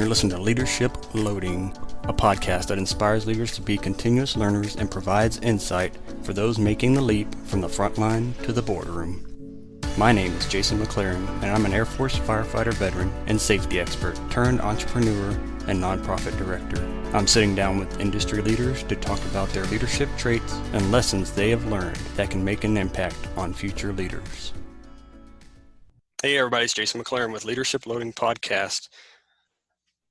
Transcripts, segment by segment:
You're listening to Leadership Loading, a podcast that inspires leaders to be continuous learners and provides insight for those making the leap from the front line to the boardroom. My name is Jason McLaren, and I'm an Air Force firefighter veteran and safety expert turned entrepreneur and nonprofit director. I'm sitting down with industry leaders to talk about their leadership traits and lessons they have learned that can make an impact on future leaders. Hey everybody, it's Jason McLaren with Leadership Loading Podcast.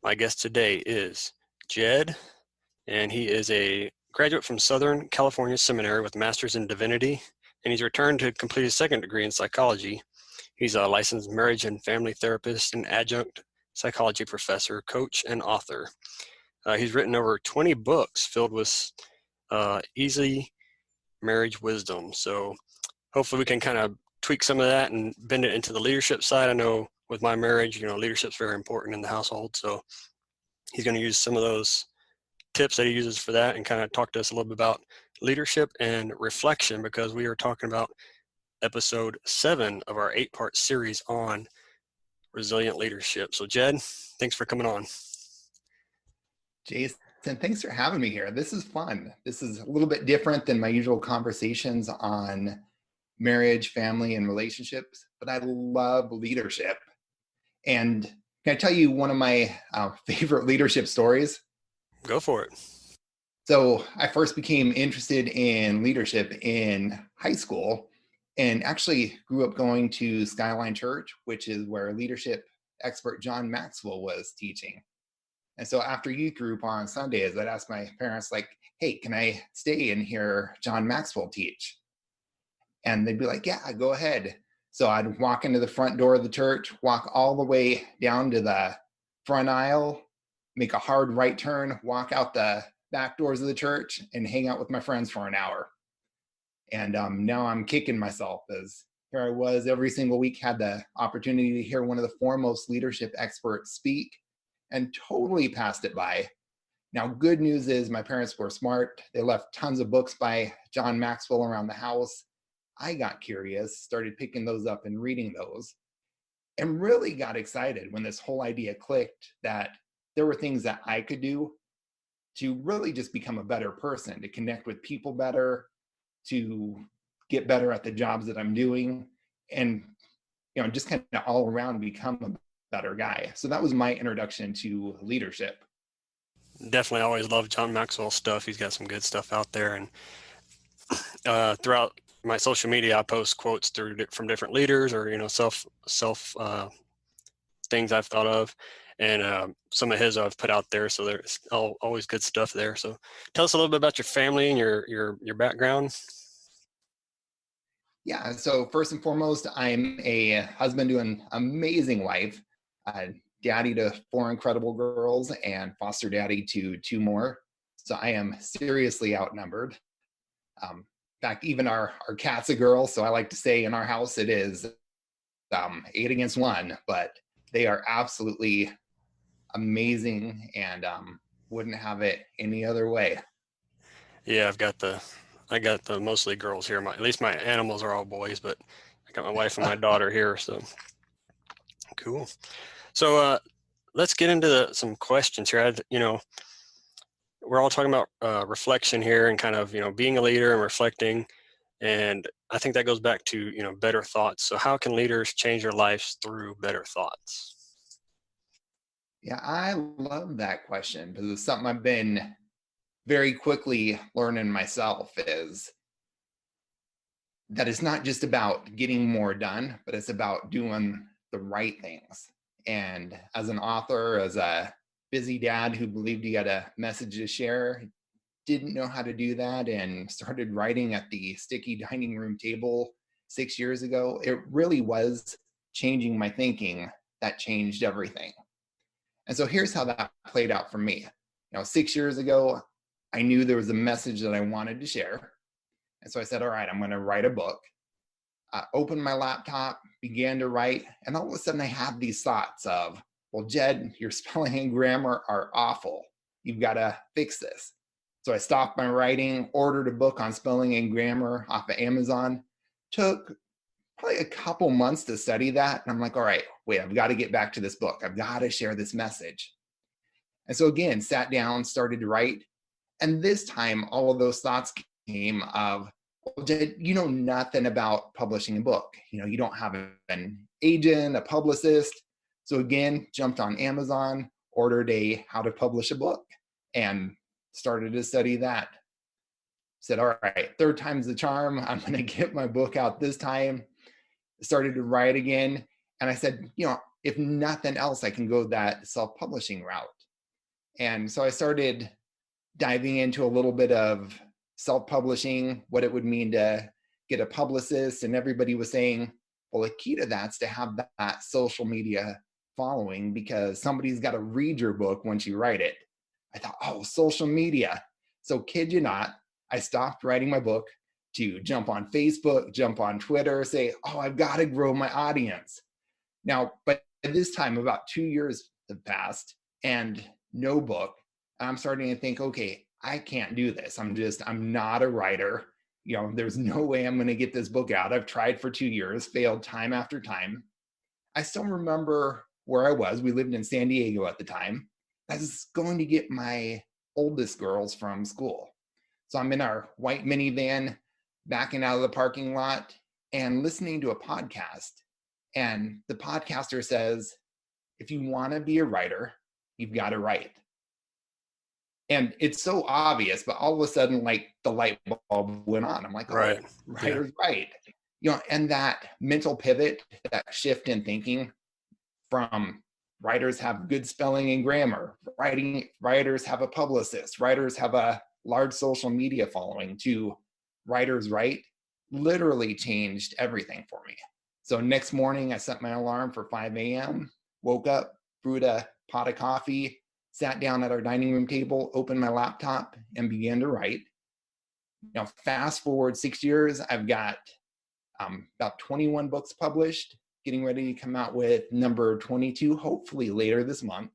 My guest today is Jed, and he is a graduate from Southern California Seminary with Master's in Divinity, and he's returned to complete his second degree in psychology. He's a licensed marriage and family therapist and adjunct psychology professor, coach, and author. He's written over 20 books filled with easy marriage wisdom. So hopefully we can kind of tweak some of that and bend it into the leadership side. I know with my marriage, leadership's very important in the household. So he's going to use some of those tips that he uses for that and kind of talk to us a little bit about leadership and reflection, because we are talking about episode 7 of our 8-part series on resilient leadership. So Jed, thanks for coming on. Jason, thanks for having me here. This is fun. This is a little bit different than my usual conversations on marriage, family, and relationships, but I love leadership. And can I tell you one of my favorite leadership stories? Go for it. So I first became interested in leadership in high school and actually grew up going to Skyline Church, which is where leadership expert John Maxwell was teaching. And so after youth group on Sundays, I'd ask my parents, like, hey, can I stay and hear John Maxwell teach? And they'd be like, yeah, go ahead. So I'd walk into the front door of the church, walk all the way down to the front aisle, make a hard right turn, walk out the back doors of the church, and hang out with my friends for an hour. And now I'm kicking myself, as here I was every single week, had the opportunity to hear one of the foremost leadership experts speak, and totally passed it by. Now, good news is my parents were smart. They left tons of books by John Maxwell around the house. I got curious, started picking those up and reading those, and really got excited when this whole idea clicked that there were things that I could do to really just become a better person, to connect with people better, to get better at the jobs that I'm doing, and just kind of all around become a better guy. So that was my introduction to leadership. Definitely always loved John Maxwell's stuff. He's got some good stuff out there. And throughout my social media, I post quotes from different leaders, or self things I've thought of, and some of his I've put out there. So there's always good stuff there. So tell us a little bit about your family and your background. Yeah. So first and foremost, I'm a husband to an amazing wife, daddy to 4 incredible girls, and foster daddy to 2 more. So I am seriously outnumbered. In fact, even our cat's a girl. So I like to say in our house, it is 8 against 1, but they are absolutely amazing, and wouldn't have it any other way. Yeah, I got the mostly girls here. At least my animals are all boys, but I got my wife and my daughter here. So cool. So let's get into some questions here. We're all talking about reflection here and kind of, being a leader and reflecting. And I think that goes back to, better thoughts. So how can leaders change their lives through better thoughts? Yeah, I love that question, because it's something I've been very quickly learning myself, is that it's not just about getting more done, but it's about doing the right things. And as an author, as a busy dad who believed he had a message to share, didn't know how to do that, and started writing at the sticky dining room table 6 years ago, it really was changing my thinking that changed everything. And so here's how that played out for me. 6 years ago, I knew there was a message that I wanted to share. And so I said, all right, I'm going to write a book. I opened my laptop, began to write, and all of a sudden I had these thoughts of, well, Jed, your spelling and grammar are awful. You've got to fix this. So I stopped my writing, ordered a book on spelling and grammar off of Amazon, took probably a couple months to study that. And I'm like, all right, wait, I've got to get back to this book. I've got to share this message. And so again, sat down, started to write. And this time, all of those thoughts came of, well, you know nothing about publishing a book. You don't have an agent, a publicist. So again, jumped on Amazon, ordered a how to publish a book, and started to study that. Said, all right, third time's the charm. I'm going to get my book out this time. Started to write again. And I said, if nothing else, I can go that self-publishing route. And so I started diving into a little bit of self-publishing, what it would mean to get a publicist. And everybody was saying, well, the key to that's to have that social media following, because somebody's got to read your book once you write it. I thought, oh, social media. So kid you not, I stopped writing my book to jump on Facebook, jump on Twitter, say, oh, I've got to grow my audience. Now, but at this time, about 2 years have passed and no book. I'm starting to think, okay, I can't do this. I'm not a writer. There's no way I'm going to get this book out. I've tried for 2 years, failed time after time. I still remember where I was. We lived in San Diego at the time. I was going to get my oldest girls from school. So I'm in our white minivan, backing out of the parking lot and listening to a podcast. And the podcaster says, if you want to be a writer, you've got to write. And it's so obvious, but all of a sudden, like the light bulb went on. I'm like, oh, Right. writer's right. And that mental pivot, that shift in thinking from writers have good spelling and grammar, writers have a publicist, writers have a large social media following, to writers write, literally changed everything for me. So next morning I set my alarm for 5 a.m., woke up, brewed a pot of coffee, sat down at our dining room table, opened my laptop, and began to write. Now, fast forward 6 years, I've got about 21 books published, getting ready to come out with number 22, hopefully later this month.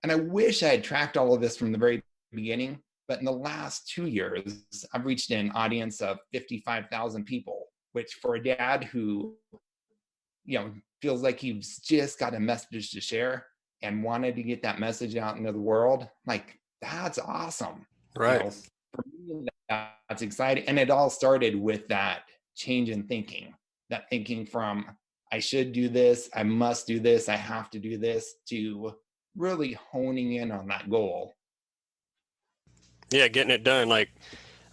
And I wish I had tracked all of this from the very beginning, but in the last 2 years, I've reached an audience of 55,000 people, which for a dad who, feels like he's just got a message to share and wanted to get that message out into the world, like, that's awesome. Right. For me, that's exciting. And it all started with that change in thinking, that thinking from, I should do this, I must do this, I have to do this, to really honing in on that goal. Yeah, getting it done. Like,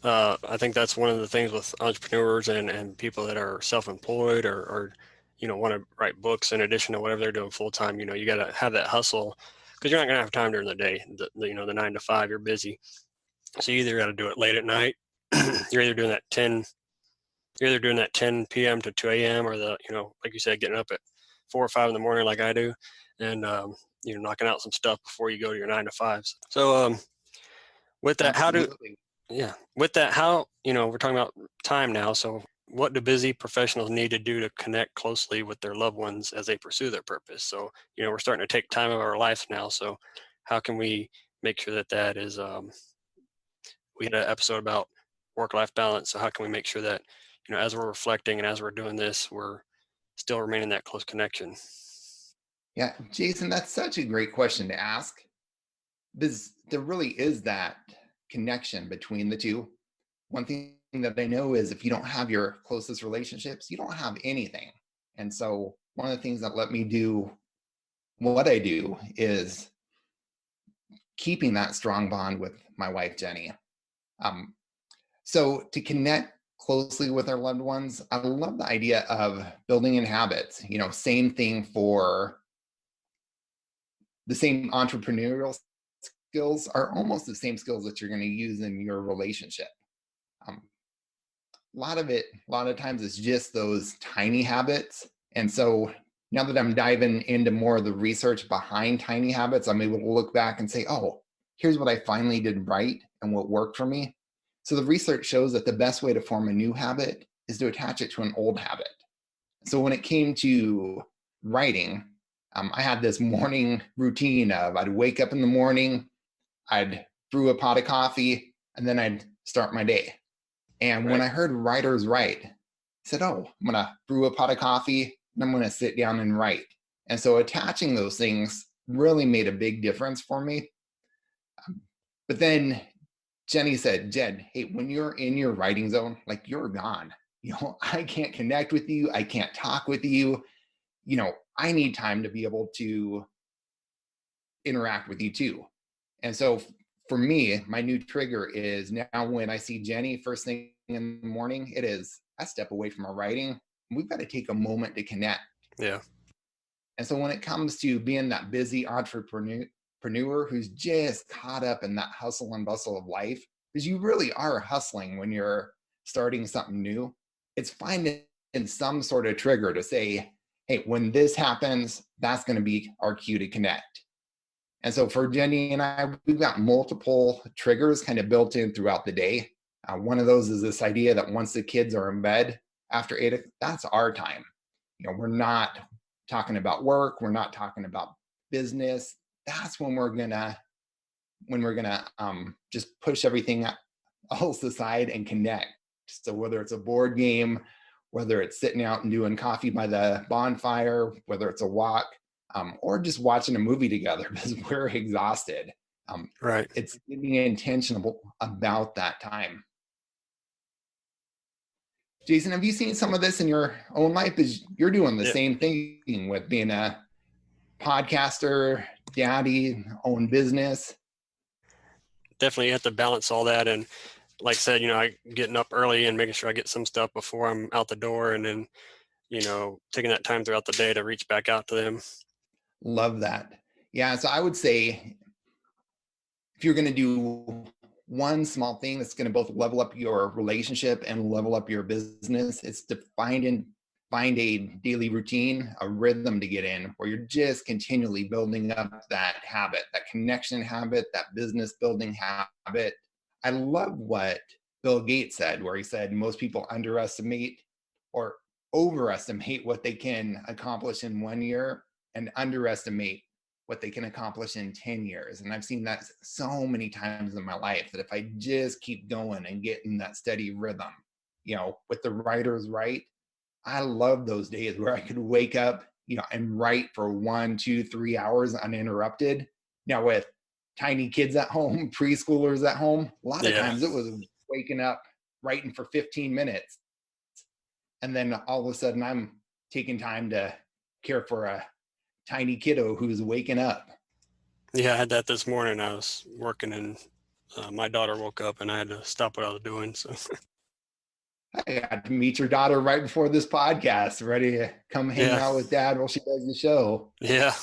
I think that's one of the things with entrepreneurs and people that are self-employed or want to write books in addition to whatever they're doing full time. You got to have that hustle, because you're not going to have time during the day. The 9 to 5, you're busy. So you either got to do it late at night. You're either doing that 10 p.m. to 2 a.m. or like you said, getting up at 4 or 5 in the morning like I do, and knocking out some stuff before you go to your 9 to 5s. So with that, we're talking about time now. So what do busy professionals need to do to connect closely with their loved ones as they pursue their purpose? So, we're starting to take time of our life now. So how can we make sure that is, we had an episode about work-life balance. So how can we make sure that, as we're reflecting and as we're doing this, we're still remaining that close connection? Yeah, Jason, that's such a great question to ask. There really is that connection between the two. One thing that I know is if you don't have your closest relationships, you don't have anything. And so one of the things that let me do what I do is keeping that strong bond with my wife, Jenny. So to connect closely with our loved ones, I love the idea of building in habits. Same thing for the same entrepreneurial skills are almost the same skills that you're going to use in your relationship. A lot of times it's just those tiny habits. And so now that I'm diving into more of the research behind tiny habits, I'm able to look back and say, oh, here's what I finally did right and what worked for me. So the research shows that the best way to form a new habit is to attach it to an old habit. So when it came to writing, I had this morning routine of I'd wake up in the morning, I'd brew a pot of coffee, and then I'd start my day. And when I heard writers write, I said, oh, I'm going to brew a pot of coffee and I'm going to sit down and write. And so attaching those things really made a big difference for me. But then Jenny said, Jed, hey, when you're in your writing zone, like you're gone. I can't connect with you. I can't talk with you. I need time to be able to interact with you too. And so for me, my new trigger is now when I see Jenny first thing in the morning, it is I step away from our writing. We've got to take a moment to connect. Yeah. And so when it comes to being that busy entrepreneur who's just caught up in that hustle and bustle of life, because you really are hustling when you're starting something new, it's finding some sort of trigger to say, hey, when this happens, that's going to be our cue to connect. And so for Jenny and I, we've got multiple triggers kind of built in throughout the day. One of those is this idea that once the kids are in bed after 8, that's our time. We're not talking about work. We're not talking about business. That's when we're gonna just push everything else aside and connect. So whether it's a board game, whether it's sitting out and doing coffee by the bonfire, whether it's a walk, or just watching a movie together because we're exhausted. Right. It's being intentional about that time. Jason, have you seen some of this in your own life? Is you're doing the same thing with being a podcaster, daddy, own business? Definitely have to balance all that. And like I said, I getting up early and making sure I get some stuff before I'm out the door, and then, taking that time throughout the day to reach back out to them. Love that. Yeah. So I would say if you're going to do one small thing that's going to both level up your relationship and level up your business, it's to find a daily routine, a rhythm to get in where you're just continually building up that habit, that connection habit, that business building habit. I love what Bill Gates said, where he said most people underestimate or overestimate what they can accomplish in 1 year and underestimate what they can accomplish in 10 years. And I've seen that so many times in my life that if I just keep going and get in that steady rhythm, with the writer's right, I love those days where I could wake up, and write for 1, 2, 3 hours uninterrupted. Now with tiny kids at home, preschoolers at home, a lot of times it was waking up, writing for 15 minutes. And then all of a sudden I'm taking time to care for a tiny kiddo who's waking up. Yeah, I had that this morning. I was working and my daughter woke up and I had to stop what I was doing. So I got to meet your daughter right before this podcast, ready to come hang out with Dad while she does the show. Yeah.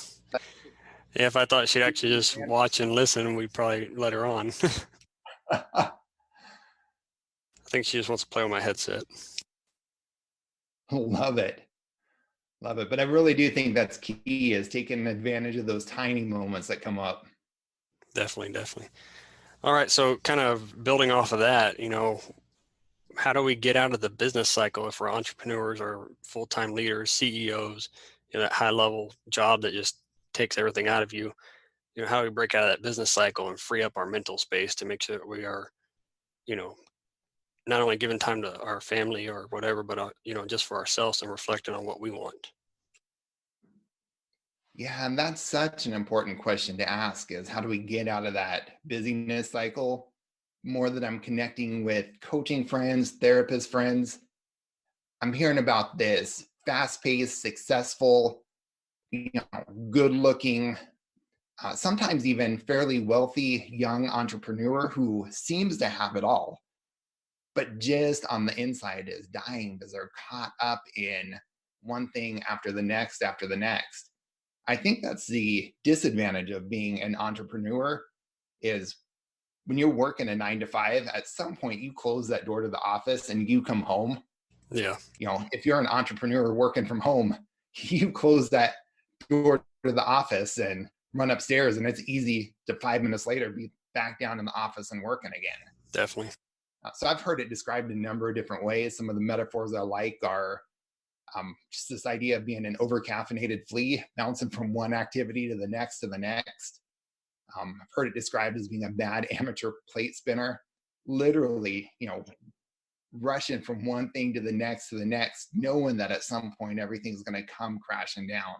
Yeah, if I thought she'd actually just watch and listen, we'd probably let her on. I think she just wants to play with my headset. Love it. Love it. But I really do think that's key, is taking advantage of those tiny moments that come up. Definitely. All right. So kind of building off of that, how do we get out of the business cycle if we're entrepreneurs or full-time leaders, CEOs, that high level job that just takes everything out of you? How do we break out of that business cycle and free up our mental space to make sure that we are, not only giving time to our family or whatever, but, just for ourselves and reflecting on what we want? Yeah, and that's such an important question to ask, is how do we get out of that busyness cycle? More that I'm connecting with coaching friends, therapist friends, I'm hearing about this fast-paced, successful, good-looking, sometimes even fairly wealthy young entrepreneur who seems to have it all, but just on the inside is dying because they're caught up in one thing after the next after the next. I think that's the disadvantage of being an entrepreneur, is when you're working a 9 to 5, at some point you close that door to the office and you come home. Yeah. If you're an entrepreneur working from home, you close that door to the office and run upstairs, and it's easy to 5 minutes later be back down in the office and working again. Definitely. So I've heard it described in a number of different ways. Some of the metaphors I like are just this idea of being an overcaffeinated flea, bouncing from one activity to the next to the next. I've heard it described as being a bad amateur plate spinner, literally, rushing from one thing to the next, knowing that at some point everything's going to come crashing down.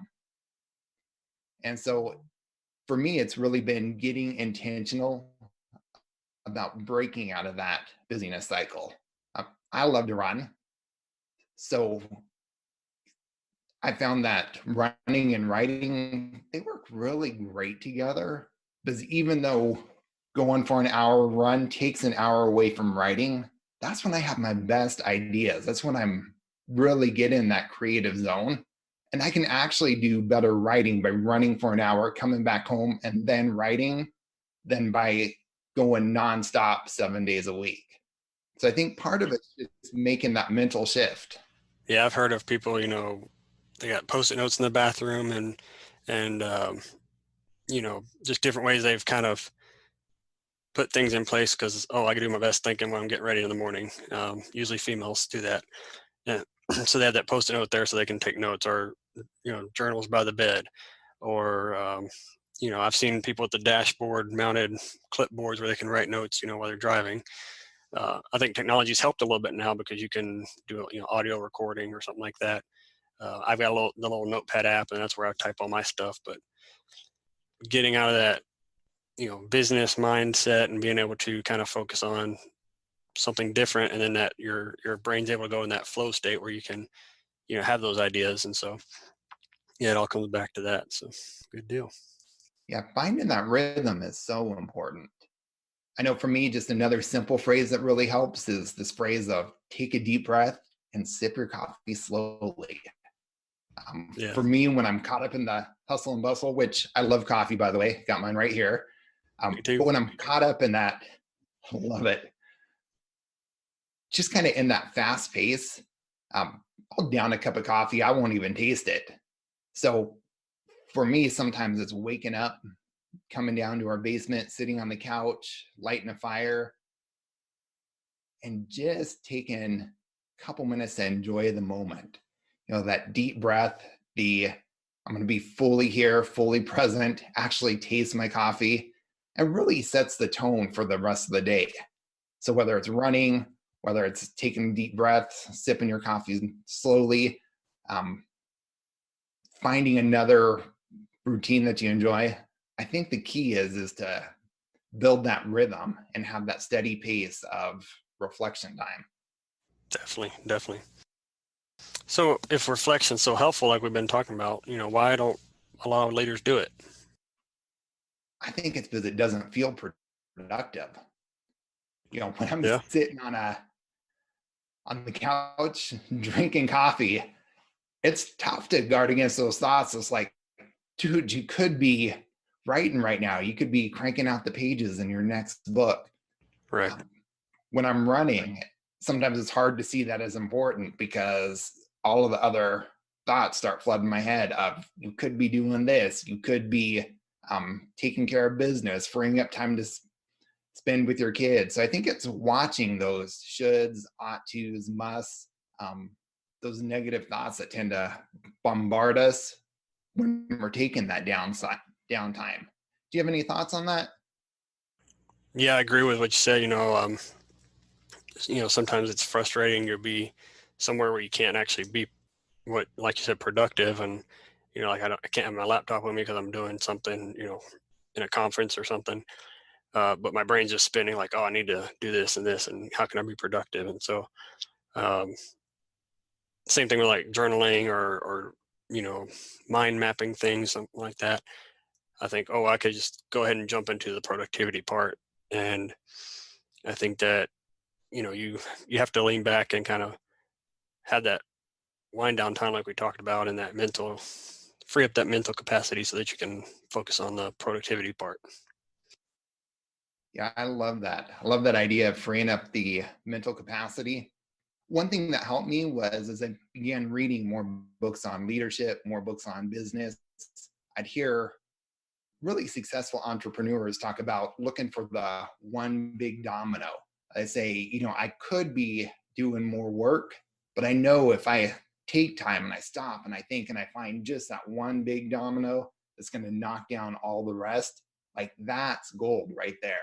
And so for me, it's really been getting intentional about breaking out of that busyness cycle. I love to run. So I found that running and writing, they work really great together because even though going for an hour run takes an hour away from writing, that's when I have my best ideas. That's when I'm really get in that creative zone. And I can actually do better writing by running for an hour, coming back home, and then writing than by going nonstop 7 days a week. So I think part of it is making that mental shift. Yeah, I've heard of people, they got post-it notes in the bathroom and just different ways they've kind of put things in place because, I can do my best thinking when I'm getting ready in the morning. Usually females do that. Yeah. So they have that post-it note there so they can take notes, or, journals by the bed, or, I've seen people with the dashboard mounted clipboards where they can write notes, while they're driving. I think technology's helped a little bit now because you can do, audio recording or something like that. I've got the little notepad app, and that's where I type all my stuff. But getting out of that, business mindset and being able to kind of focus on something different, and then that your brain's able to go in that flow state where you can, have those ideas. And so, yeah, it all comes back to that. So good deal. Yeah, finding that rhythm is so important. I know for me, just another simple phrase that really helps is this phrase of take a deep breath and sip your coffee slowly. Yeah, For me, when I'm caught up in the hustle and bustle, which I love coffee, by the way, got mine right here. me too. But when I'm caught up in that, I love it, just kind of in that fast pace, I'll down a cup of coffee. I won't even taste it. So for me, sometimes it's waking up, coming down to our basement, sitting on the couch, lighting a fire, and just taking a couple minutes to enjoy the moment. That deep breath, I'm going to be fully here, fully present, actually taste my coffee, and really sets the tone for the rest of the day. So whether it's running, whether it's taking deep breaths, sipping your coffee slowly, finding another routine that you enjoy, I think the key is to build that rhythm and have that steady pace of reflection time. Definitely. So if reflection's so helpful, like we've been talking about, why don't a lot of leaders do it? I think it's because it doesn't feel productive. When I'm Yeah, sitting on the couch drinking coffee, it's tough to guard against those thoughts. It's like, dude, you could be writing right now. You could be cranking out the pages in your next book. right. When I'm running, sometimes it's hard to see that as important because all of the other thoughts start flooding my head of you could be doing this, you could be taking care of business, freeing up time to spend with your kids. So I think it's watching those shoulds, ought tos, musts, those negative thoughts that tend to bombard us when we're taking that downtime. Do you have any thoughts on that? Yeah, I agree with what you said. Sometimes it's frustrating. You'll be somewhere where you can't actually be like you said, productive. And, like I can't have my laptop with me because I'm doing something, in a conference or something. But my brain's just spinning like, I need to do this and this, and how can I be productive? And so, um, same thing with like journaling or mind mapping things, something like that. I think, I could just go ahead and jump into the productivity part. And I think that, you have to lean back and kind of have that wind down time, like we talked about, and that free up that mental capacity so that you can focus on the productivity part. Yeah, I love that. I love that idea of freeing up the mental capacity. One thing that helped me was as I began reading more books on leadership, more books on business, I'd hear really successful entrepreneurs talk about looking for the one big domino. I say, I could be doing more work, but I know if I take time and I stop and I think and I find just that one big domino that's going to knock down all the rest, like that's gold right there.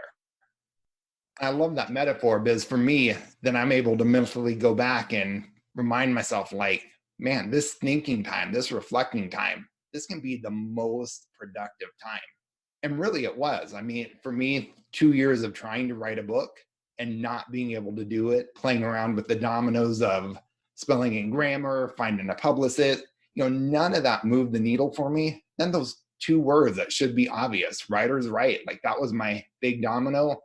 I love that metaphor because for me, then I'm able to mentally go back and remind myself, like, man, this thinking time, this reflecting time, this can be the most productive time. And really it was. I mean, for me, 2 years of trying to write a book and not being able to do it, playing around with the dominoes of spelling and grammar, finding a publicist, none of that moved the needle for me. Then those 2 words that should be obvious, writer's right, like that was my big domino.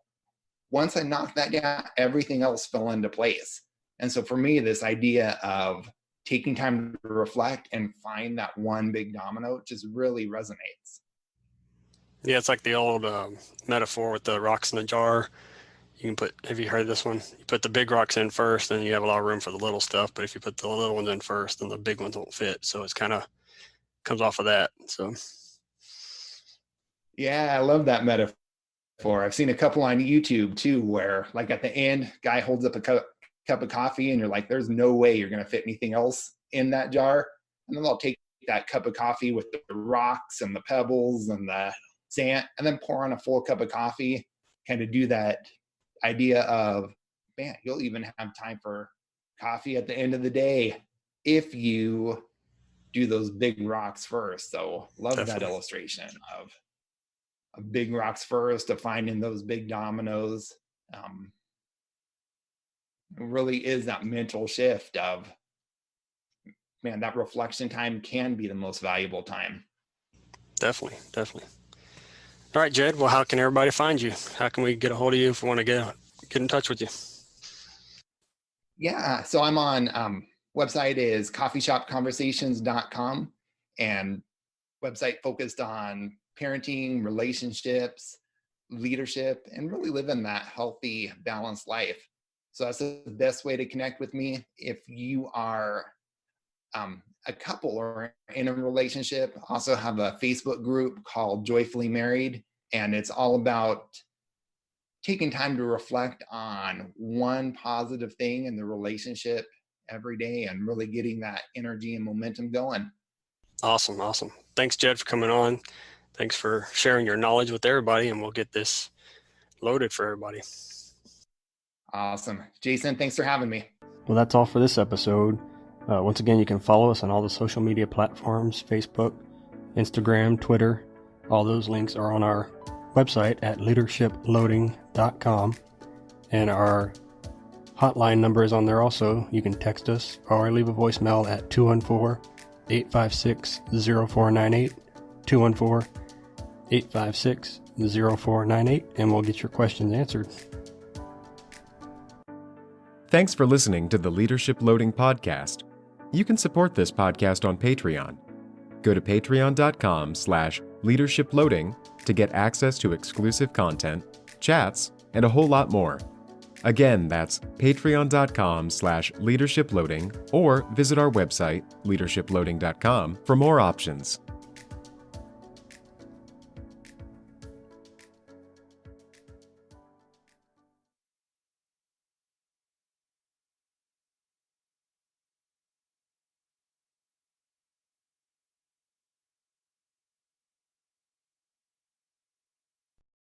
Once I knocked that down, everything else fell into place. And so for me, this idea of taking time to reflect and find that one big domino just really resonates. Yeah, it's like the old metaphor with the rocks in a jar. Have you heard this one? You put the big rocks in first, and you have a lot of room for the little stuff. But if you put the little ones in first, then the big ones won't fit. So it's kind of comes off of that. So. Yeah, I love that metaphor. I've seen a couple on YouTube too, where like at the end, guy holds up a cup of coffee and you're like, there's no way you're going to fit anything else in that jar. And then they'll take that cup of coffee with the rocks and the pebbles and the sand and then pour on a full cup of coffee, kind of do that idea of, man, you'll even have time for coffee at the end of the day if you do those big rocks first. So love Definitely. That illustration of big rocks first, of finding those big dominoes. It really is that mental shift of, man, that reflection time can be the most valuable time. Definitely. All right, Jed, well, how can everybody find you? How can we get a hold of you if we want to get in touch with you? Yeah, so I'm on, website is coffeeshopconversations.com, and website focused on parenting, relationships, leadership, and really living that healthy, balanced life. So that's the best way to connect with me. If you are a couple or in a relationship, also have a Facebook group called Joyfully Married, and it's all about taking time to reflect on one positive thing in the relationship every day and really getting that energy and momentum going. Awesome. Thanks, Jed, for coming on. Thanks for sharing your knowledge with everybody, and we'll get this loaded for everybody. Awesome. Jason, thanks for having me. Well, that's all for this episode. Once again, you can follow us on all the social media platforms, Facebook, Instagram, Twitter. All those links are on our website at leadershiploading.com. And our hotline number is on there also. You can text us or leave a voicemail at 214-856-0498, 214-856-0498, and we'll get your questions answered. Thanks for listening to the Leadership Loading Podcast. You can support this podcast on Patreon. Go to patreon.com/leadershiploading to get access to exclusive content, chats, and a whole lot more. Again, that's patreon.com/leadershiploading, or visit our website, leadershiploading.com, for more options.